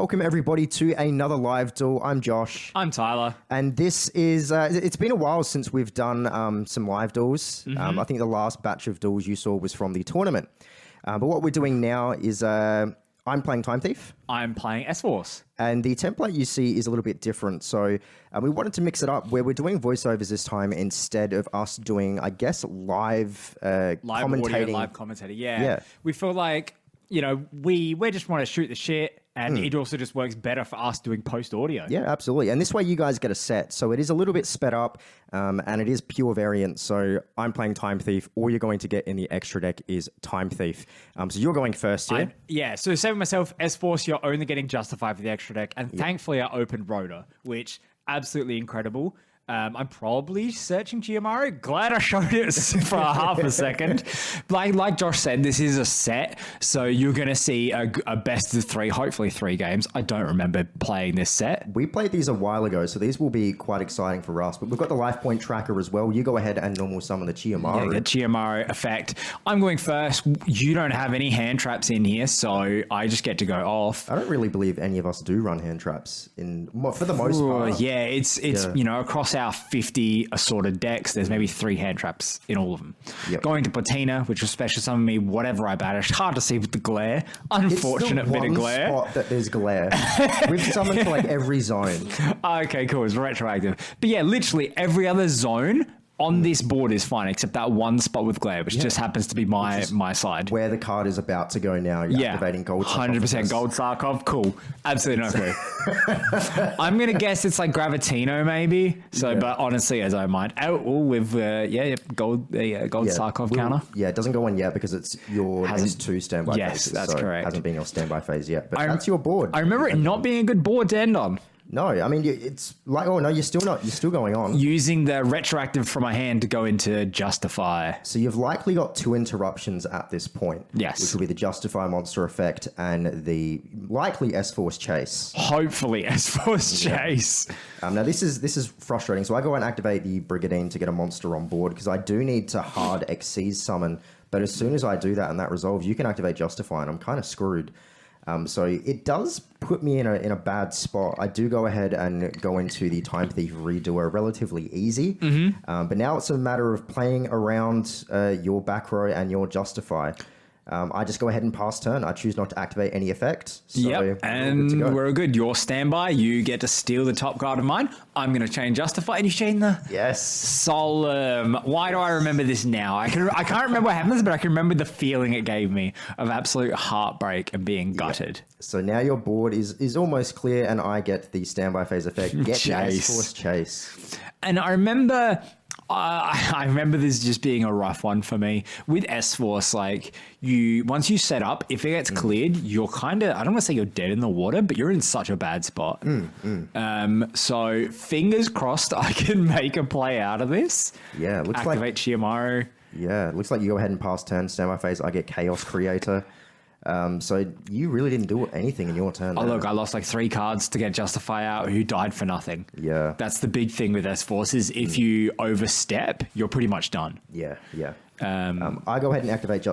Welcome everybody to another live duel. I'm Josh. I'm Tyler. And this is, it's been a while since we've done some live duels. I think the last batch of duels you saw was from the tournament. But what we're doing now is I'm playing Time Thief. I'm playing S-Force. And the template you see is a little bit different. So we wanted to mix it up where we're doing voiceovers this time instead of us doing, I guess, live commentating. Audio, live commentating. Yeah. We feel like, you know, we just want to shoot the shit. And it also just works better for us doing post audio. Yeah, absolutely. And this way you guys get a set. So it is a little bit sped up and it is pure variant. So I'm playing Time Thief. All you're going to get in the extra deck is Time Thief. So you're going first here. So saving myself, S-Force, you're only getting Justify for the extra deck. And thankfully I opened Rhoda, which absolutely incredible. I'm probably searching Giamaro. Glad I showed it for half a second. Like Josh said, this is a set, so you're going to see a best of three, hopefully 3 games. I don't remember playing this set. We played these a while ago, so these will be quite exciting for us. But we've got the life point tracker as well. You go ahead and normal summon the Giamaro. Yeah, the Giamaro effect. I'm going first. You don't have any hand traps in here, so I just get to go off. I don't really believe any of us do run hand traps for the most part. Yeah, it's you know, across our 50 assorted decks, there's maybe 3 hand traps in all of them. Going to Platina, which will special summon me whatever I banish. Hard to see with the glare. Unfortunate bit of glare. Spot that there's glare. We've summoned for like every zone. Okay, cool. It's retroactive. But yeah, literally every other zone on this board is fine, except that one spot with glare, which just happens to be my side. Where the card is about to go now. You're activating Gold Sarkov. 100% Gold Sarkov. Cool. Absolutely no clue. I'm going to guess it's like Gravitino maybe. So, but honestly, I don't mind. With, Gold Sarkov counter. Yeah, it doesn't go on yet because it's your next 2 standby phases. Yes, that's correct. It hasn't been your standby phase yet, but that's your board. I remember it not being a good board to end on. No, I mean, it's like, oh no, you're still going on. Using the retroactive from my hand to go into Justify. So you've likely got 2 interruptions at this point. Yes. Which will be the Justify monster effect and the likely S-Force chase. Hopefully S-Force chase. Now this is frustrating. So I go and activate the Brigadine to get a monster on board because I do need to hard Xyz summon. But as soon as I do that and that resolves, you can activate Justify and I'm kind of screwed. So it does put me in a bad spot. I do go ahead and go into the Time Thief redoer relatively easy. But now it's a matter of playing around your back row and your Justify. I just go ahead and pass turn. I choose not to activate any effect. So and we're good. Your standby, you get to steal the top card of mine. I'm going to chain Justify, and you chain the Solemn. Why do I remember this now? I can't remember what happens, but I can remember the feeling it gave me of absolute heartbreak and being gutted. So now your board is almost clear, and I get the standby phase effect. Get the S-Force chase. And I remember... I remember this just being a rough one for me with S-Force. Like once you set up, if it gets cleared, you're kind of, I don't want to say you're dead in the water, but you're in such a bad spot. So fingers crossed I can make a play out of this. Yeah, looks activate Giamaro. Yeah, it looks like you go ahead and pass turn, standby phase. I get Chaos Creator. So you really didn't do anything in your turn. Oh, look, I lost like 3 cards to get Justify out, who died for nothing. Yeah. That's the big thing with S-Force is if you overstep, you're pretty much done. Yeah. I go ahead and activate,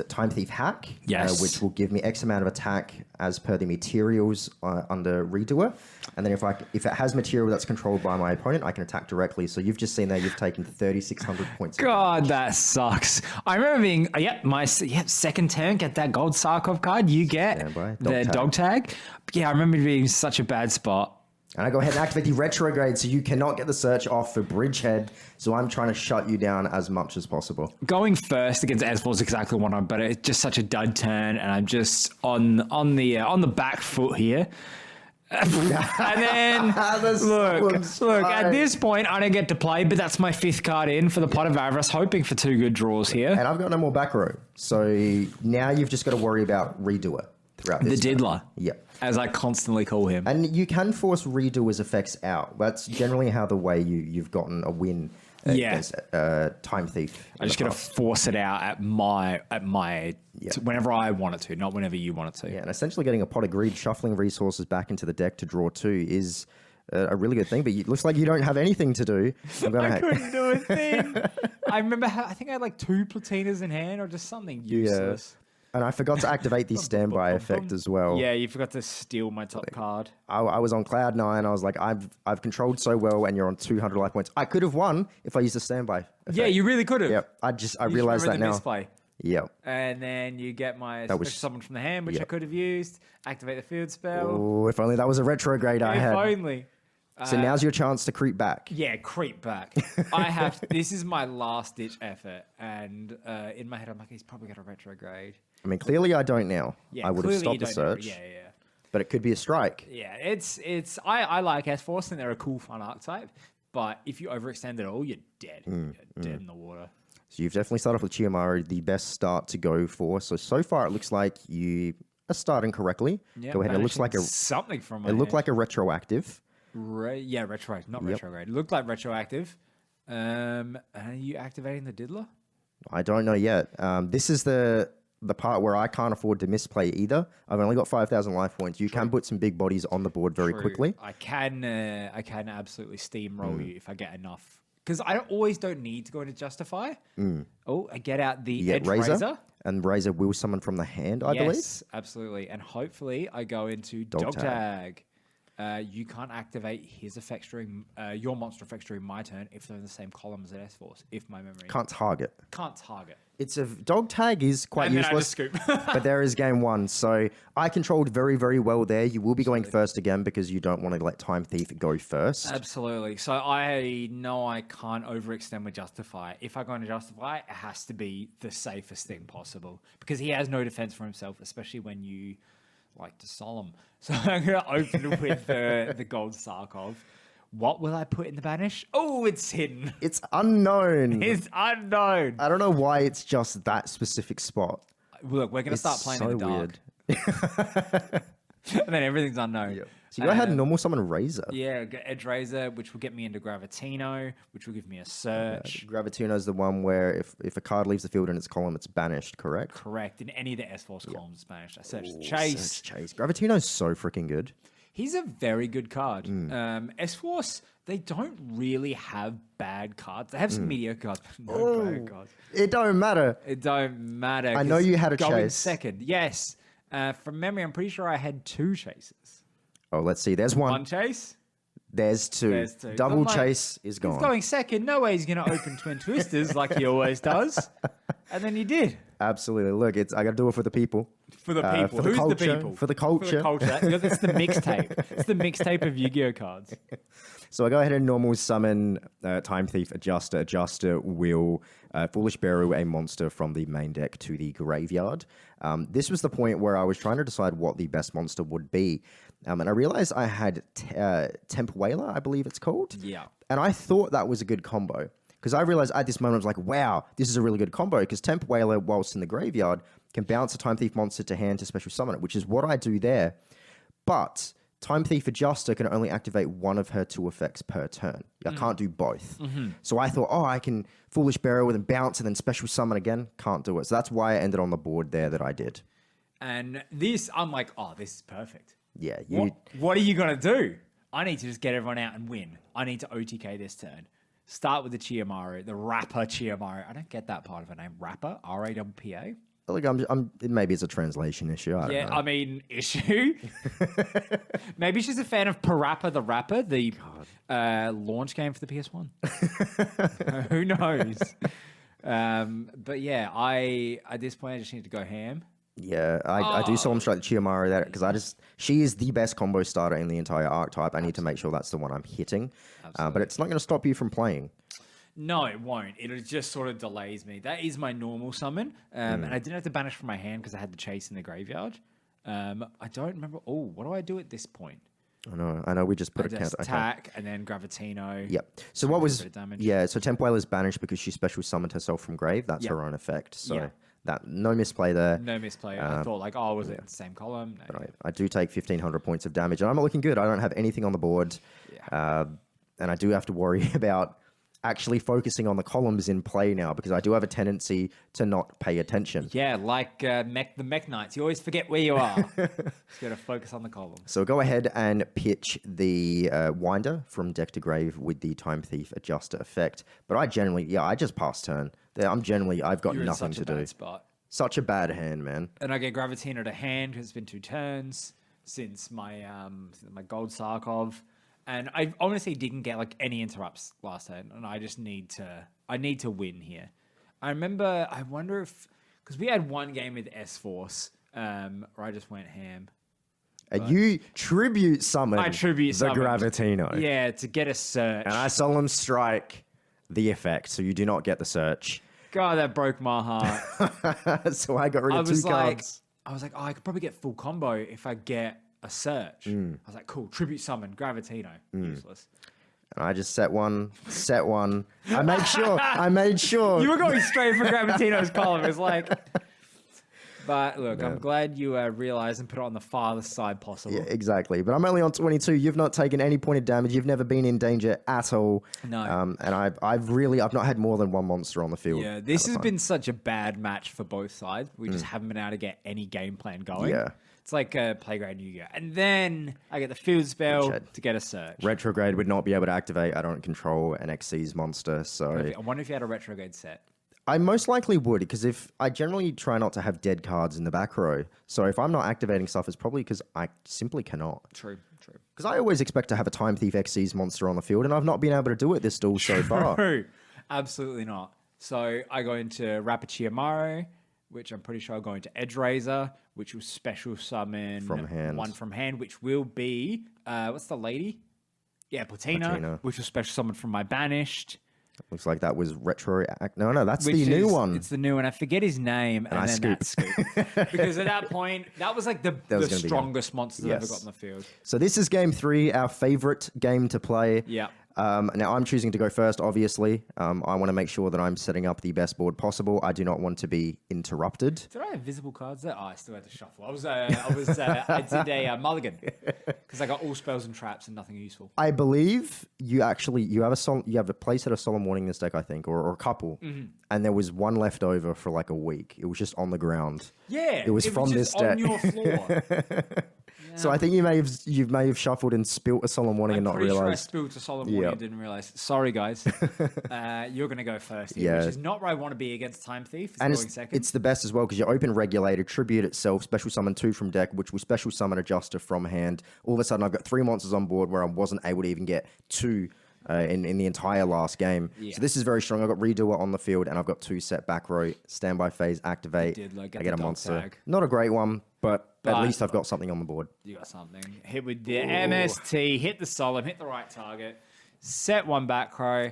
Time Thief Hack? Yes. Which will give me X amount of attack as per the materials under Redoer. And then if it has material that's controlled by my opponent, I can attack directly. So you've just seen there, you've taken 3,600 points. God, that sucks. I remember being, my second turn, get that Gold Sarkov card. You get the dog tag. Yeah, I remember being such a bad spot. And I go ahead and activate the retrograde, so you cannot get the search off for Bridgehead. So I'm trying to shut you down as much as possible. Going first against S-Force is exactly what but it's just such a dud turn, and I'm just on the back foot here. And then look. At this point, I don't get to play, but that's my 5th card in for the Pot of Avarice, hoping for 2 good draws here. And I've got no more back row, so now you've just got to worry about Redoer throughout this. The Diddler. Yep. As I constantly call him. And you can force Redoer's effects out. That's generally how the way you've gotten a win against Time Thief. I just got to force it out at my whenever I want it to, not whenever you want it to. Yeah, and essentially getting a Pot of Greed, shuffling resources back into the deck to draw 2 is a really good thing, but it looks like you don't have anything to do. I couldn't do a thing. I remember I think I had like 2 Platinas in hand or just something useless. And I forgot to activate the standby effect as well. Yeah, you forgot to steal my top card. I was on cloud 9. I was like, I've controlled so well, and you're on 200 life points. I could have won if I used a standby effect. Yeah, you really could have. Yep. I realized that now. Misplay. Yep. And then you get my special summon from the hand, which I could have used. Activate the field spell. Oh, if only that was a retrograde I had. If only. So now's your chance to creep back. Yeah, creep back. This is my last ditch effort. And in my head, I'm like, he's probably got a retrograde. I mean, clearly I don't now. Yeah, I would have stopped the search. Yeah. But it could be a strike. Yeah, I like S-Force and they're a cool, fun archetype. But if you overextend at all, you're dead. You're dead in the water. So you've definitely started off with Chiyomaru, the best start to go for. So far it looks like you are starting correctly. Yeah, go ahead. It looks like something from my It looked hand. like a retroactive. Retroactive, not retrograde. It looked like retroactive. Are you activating the Diddler? I don't know yet. This is the part where I can't afford to misplay either. I've only got 5,000 life points. You can put some big bodies on the board very quickly. I can absolutely steamroll you if I get enough. Because I always don't need to go into Justify. Oh, I get out the Edge Razor. And Razor will summon from the hand, I believe. Yes, absolutely. And hopefully I go into Dog Tag. You can't activate his effects during your monster effects during my turn if they're in the same column as an S-Force, if my memory... Can't target. It's a dog tag is quite useless, but there is game 1. So I controlled very, very well there. You will be going first again because you don't want to let Time Thief go first. Absolutely. So I know I can't overextend with Justify. If I go into Justify, it has to be the safest thing possible because he has no defense for himself, especially when you like to solemn. So I'm going to open with the gold Sarkov. What will I put in the banish? Oh, it's hidden. It's unknown. It's unknown. I don't know why it's just that specific spot. Look, we're going to start playing in the dark. Weird. And then everything's unknown. Yep. So you go ahead and normal summon Razor. Yeah, Edge Razor, which will get me into Gravitino, which will give me a search. Gravitino is the one where if a card leaves the field in its column, it's banished, correct? Correct. In any of the S-Force columns, it's banished. I searched Chase. Search Chase. Gravitino's so freaking good. He's a very good card. S-Force, they don't really have bad cards. They have some mediocre cards, but no bad cards. It don't matter. It don't matter. I know you had a going Chase. Second, yes. From memory, I'm pretty sure I had 2 chases. Oh, let's see. There's one. One chase. There's two. There's 2. Double I'm like, chase is gone. He's going second. No way he's going to open Twin Twisters like he always does. And then he did. Absolutely. Look, I got to do it for the people. For the people. For the Who's culture, the people? For the culture. For the culture. That's the mixtape. It's the mixtape of Yu-Gi-Oh cards. So I go ahead and normal summon Time Thief Adjuster. Adjuster will Foolish Bearer a monster from the main deck to the graveyard. This was the point where I was trying to decide what the best monster would be. And I realized I had Temp Whaler, I believe it's called. Yeah. And I thought that was a good combo. Because I realized at this moment, I was like, wow, this is a really good combo. Because Temp Whaler, whilst in the graveyard, can bounce a Time Thief monster to hand to special summon it, which is what I do there. But Time Thief Adjuster can only activate one of her 2 effects per turn. I can't do both. So I thought, I can Foolish Bearer with a bounce and then special summon again. Can't do it. So that's why I ended on the board there that I did. And this, I'm like, this is perfect. Yeah. What are you going to do? I need to just get everyone out and win. I need to OTK this turn. Start with the Chiyomaru, the rapper Chiyomaru. I don't get that part of her name. Rapper? R-A-P-P-A? Look, maybe it's a translation issue. I don't know. I mean, issue? Maybe she's a fan of Parappa the Rapper, the launch game for the PS1. Who knows? But yeah, at this point, I just need to go ham. Yeah, I do Solemn Strike the Chiyomaru there because she is the best combo starter in the entire archetype. I need to make sure that's the one I'm hitting. But it's not going to stop you from playing. No, it won't. It just sort of delays me. That is my normal summon. And I didn't have to banish from my hand because I had the chase in the graveyard. I don't remember. Oh, what do I do at this point? I know. We just put a just counter. Attack and then Gravitino. Yep. So what was... damage. Yeah, so Temp Whaler is banished because she special summoned herself from grave. That's her own effect. So no misplay there. No misplay. I thought was it the same column? No. But I do take 1,500 points of damage and I'm not looking good. I don't have anything on the board. Yeah. And I do have to worry about actually focusing on the columns in play now because I do have a tendency to not pay attention. Yeah, like the Mech Knights. You always forget where you are. Just got to focus on the columns. So go ahead and pitch the Winder from deck to grave with the Time Thief Adjuster effect. But I just pass turn. I've got You're nothing in such to a do. bad spot. Such a bad hand, man. And I get Gravitino to hand because it's been 2 turns since my gold Sarkov. And I honestly didn't get like any interrupts last turn, and I just need to win here. I wonder if because we had one game with S-Force where I just went ham. You tribute summon I tribute the summoned. Gravitino. Yeah, to get a search. And I solemn strike the effect, so you do not get the search. God, that broke my heart. So I got rid of 2 cards. I was like, oh, I could probably get full combo if I get a search. I was like, cool, tribute summon, Gravitino. Useless. And I just set one. I made sure. You were going straight for Gravitino's column. It's like... But look, I'm glad you realized and put it on the farthest side possible. Yeah, exactly. But I'm only on 22. You've not taken any pointed damage. You've never been in danger at all. No. And I've not had more than one monster on the field. Yeah, this has been such a bad match for both sides. We just haven't been able to get any game plan going. Yeah. It's like a Playground Yu-Gi-Oh! And then I get the field spell to get a search. Retrograde would not be able to activate. I don't control an Xyz monster, so... I wonder if you had a Retrograde set. I most likely would, because if I generally try not to have dead cards in the back row. So if I'm not activating stuff, it's probably because I simply cannot. True. Because I always expect to have a Time Thief Xyz monster on the field, and I've not been able to do it this duel so far. True. Absolutely not. So I go into Rapichiamaru, which I'm pretty sure I'll go into Edge Razor, which will special summon one from hand, which will be, what's the lady? Yeah, Platina, which will special summon from my Banished. Looks like that was retro. No, that's the new one. It's the new one. I forget his name. And then that scoop. Because at that point, that was like the strongest monster I've ever got in the field. So this is game 3, our favorite game to play. Yeah. Now I'm choosing to go first, obviously. I want to make sure that I'm setting up the best board possible. I do not want to be interrupted. Did I have visible cards there? Oh, I still had to shuffle. I did a mulligan because I got all spells and traps and nothing useful. I believe you have a playset of Solemn Warning in this deck, I think, or a couple, and there was one left over for like a week. It was just on the ground. Yeah, it was from this deck. On your floor. So I think you may have shuffled and spilt a Solemn Warning and not realized. Sure I spilled a Solemn Warning and didn't realize. Sorry, guys. You're going to go first here, which is not where I want to be against Time Thief. It's the best as well because you open Regulator, tribute itself, special summon 2 from deck, which will special summon Adjuster from hand. All of a sudden, I've got 3 monsters on board where I wasn't able to even get 2 in the entire last game. Yeah. So this is very strong. I've got Redoer on the field, and I've got 2 set back row, standby phase, activate. I get a monster. Tag. Not a great one, but at least I've got something on the board. You got something. Hit with the MST, hit the Solemn, hit the right target, set 1 back row.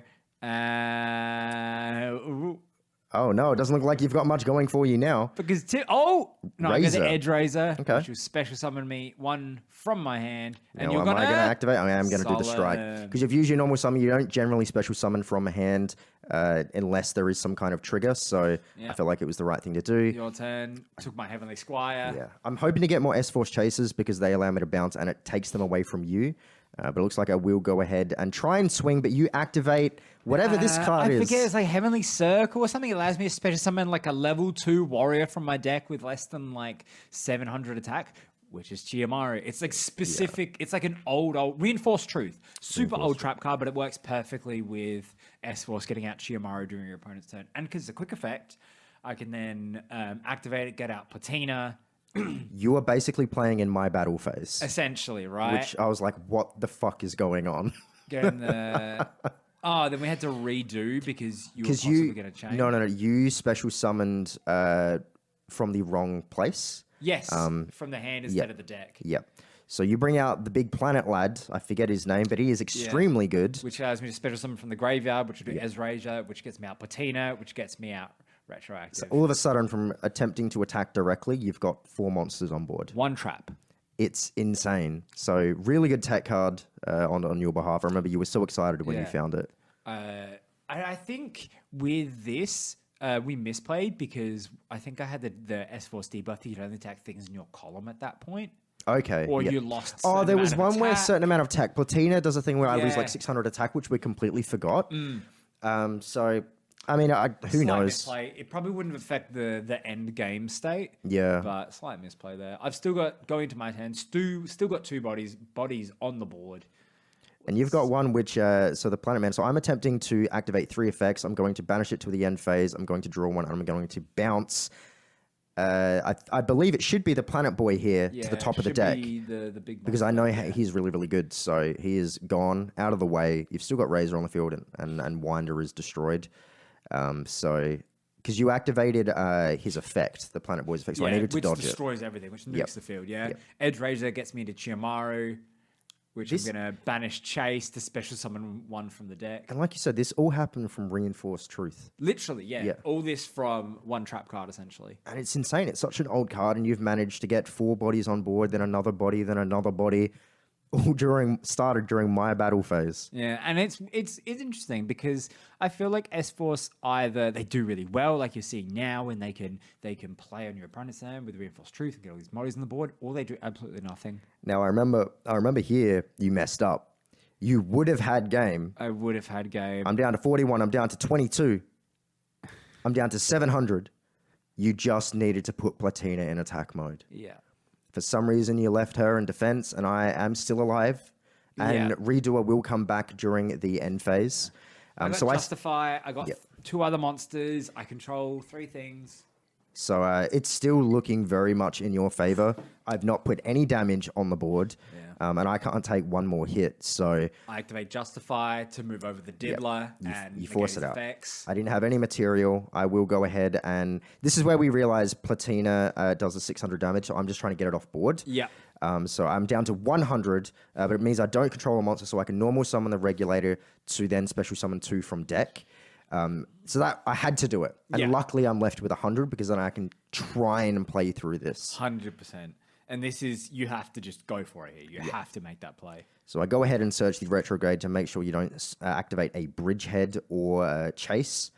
Oh, no, it doesn't look like you've got much going for you now. Because, I got the Edge Razor, okay, which will special summon me 1 from my hand. And now, you're going to activate? I am going to do the strike. Because if you use your normal summon, you don't generally special summon from a hand unless there is some kind of trigger. So I felt like it was the right thing to do. Your turn. Took my Heavenly Squire. Yeah. I'm hoping to get more S-Force Chasers because they allow me to bounce and it takes them away from you. But it looks like I will go ahead and try and swing, but you activate whatever this card is. I forget, it's like Heavenly Circle or something. It allows me to special summon like a level 2 warrior from my deck with less than like 700 attack, which is Chiyomaru. It's like specific. It's like an old Reinforced Truth. Super old trap card, but it works perfectly with S-Force getting out Chiyomaru during your opponent's turn. And because it's a quick effect, I can then activate it, get out Platina. You are basically playing in my battle phase. Essentially, right? Which I was like, what the fuck is going on? Then we had to redo because you were possibly going to change. No. You special summoned from the wrong place. Yes, from the hand instead of the deck. Yep. So you bring out the big planet lad. I forget his name, but he is extremely good. Which allows me to special summon from the graveyard, which will do Ezrasia, which gets me out Platina, which gets me out Retroactive. So all of a sudden, from attempting to attack directly, you've got 4 monsters on board. 1 trap. It's insane. So really good tech card on your behalf. I remember you were so excited when you found it. I think with this, we misplayed because I think I had the S-Force debuff. You could only attack things in your column at that point. Okay. Or you lost. There was one where a certain amount of attack. Platina does a thing where I lose like 600 attack, which we completely forgot. So, I mean, who knows? Misplay. It probably wouldn't affect the end game state. Yeah. But slight misplay there. I've still got, going to my hand, still got 2 bodies on the board. And you've got one which, so the Planet Man. So I'm attempting to activate 3 effects. I'm going to banish it to the end phase. I'm going to draw 1. I'm going to bounce. I believe it should be the Planet Boy here to the top of the deck. The big Because I know he's really, really good. So he is gone out of the way. You've still got Razor on the field and Winder is destroyed. Because you activated his effect, the Planet Boy's effect, so I needed to dodge it. Which destroys everything, which nukes the field, Edge Razor gets me into Chiyomaru, which I'm going to banish Chase to special summon one from the deck. And like you said, this all happened from Reinforced Truth. Literally, yeah. All this from one trap card, essentially. And it's insane. It's such an old card, and you've managed to get 4 bodies on board, then another body, then another body, all started during my battle phase. Yeah, and it's interesting because I feel like S-Force either they do really well, like you're seeing now, when they can play on your opponent's turn with Reinforced Truth and get all these models on the board, or they do absolutely nothing. Now I remember here you messed up. You would have had game. I would have had game. I'm down to 41. I'm down to 22. I'm down to 700. You just needed to put Platina in attack mode. Yeah. For some reason, you left her in defense, and I am still alive. And Redoer will come back during the end phase. I got Justify. I got 2 other monsters. I control 3 things. So it's still looking very much in your favor. I've not put any damage on the board. And I can't take one more hit, so... I activate Justify to move over the Dibbler and you force it out. Effects. I didn't have any material. I will go ahead and... This is where we realize Platina does the 600 damage, so I'm just trying to get it off board. Yeah. So I'm down to 100, but it means I don't control a monster, so I can normal summon the Regulator to then special summon 2 from deck. So that I had to do it. And luckily I'm left with 100 because then I can try and play through this. 100%. And this is, you have to just go for it here. You have to make that play. So I go ahead and search the retrograde to make sure you don't activate a Bridgehead or Chase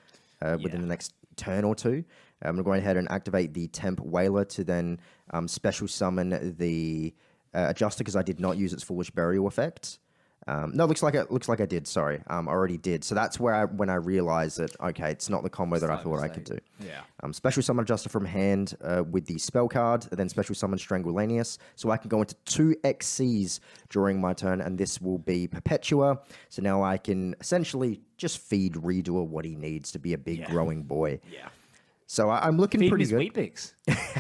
within the next turn or two. I'm going ahead and activate the Temp Whaler to then special summon the Adjuster because I did not use its Foolish Burial effect. No, looks like I did. Sorry, I already did. So that's where when I realized that okay, it's not the combo that I thought I could do. Yeah. Special summon Adjuster from hand with the spell card, then special summon Strangulanius, so I can go into 2 XCs during my turn, and this will be Perpetua. So now I can essentially just feed Redoer what he needs to be a big growing boy. Yeah. So I'm looking Feed pretty his good. Weet-Bix.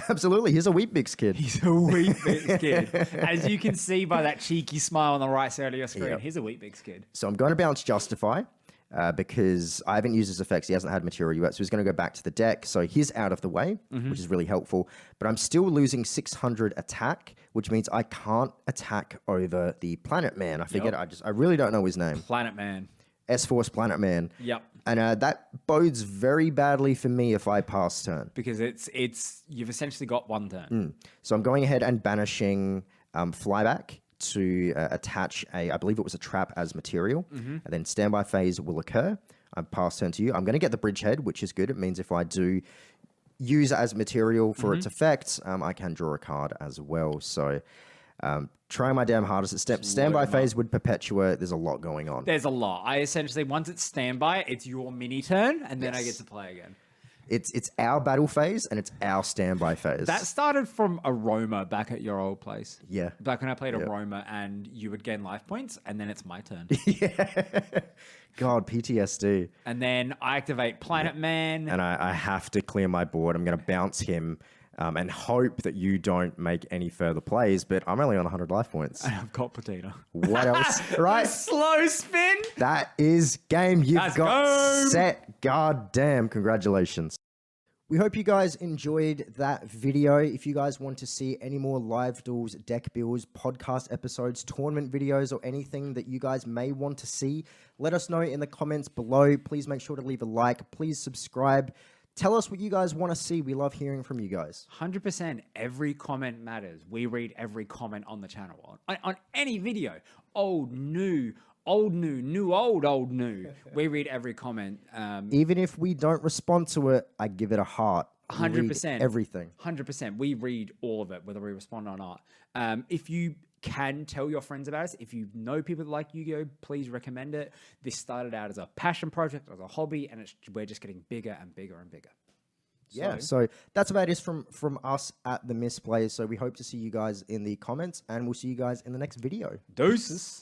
Absolutely, he's a Weet-Bix kid. He's a Weet-Bix kid. As you can see by that cheeky smile on the right side of your screen, he's a Weet-Bix kid. So I'm going to bounce Justify because I haven't used his effects. He hasn't had material yet, so he's going to go back to the deck. So he's out of the way, which is really helpful. But I'm still losing 600 attack, which means I can't attack over the Planet Man. I forget. I really don't know his name. Planet Man. S-Force Planet Man. Yep. And that bodes very badly for me if I pass turn. Because you've essentially got 1 turn. So I'm going ahead and banishing Flyback to attach I believe it was a trap as material. And then standby phase will occur. I pass turn to you. I'm going to get the Bridgehead, which is good. It means if I do use it as material for its effects, I can draw a card as well. So... trying my damn hardest at standby phase with Perpetua. There's a lot going on. There's a lot. I essentially, once it's standby, it's your mini turn, and then I get to play again. It's our battle phase and it's our standby phase. That started from Aroma back at your old place. Yeah. Back when I played Aroma, and you would gain life points, and then it's my turn. God, PTSD. And then I activate Planet Man. And I have to clear my board. I'm going to bounce him. And hope that you don't make any further plays, but I'm only on 100 life points. And I've got Platina. What else? Right? Slow spin. That is game. You've got go. set. God damn. Congratulations. We hope you guys enjoyed that video. If you guys want to see any more live duels, deck builds, podcast episodes, tournament videos, or anything that you guys may want to see, let us know in the comments below. Please make sure to leave a like. Please subscribe. Tell us what you guys want to see. We love hearing from you guys. 100%. Every comment matters. We read every comment on the channel. On any video. Old, new, old, new, new, old, new. We read every comment. Even if we don't respond to it, I give it a heart. 100%. Everything. 100%. We read all of it, whether we respond or not. If you can tell your friends about us, if you know people that like Yu-Gi-Oh, please recommend it. This started out as a passion project, as a hobby, and we're just getting bigger and bigger and bigger. So that's about it from us at the Misplay. So we hope to see you guys in the comments, and we'll see you guys in the next video. Deuces.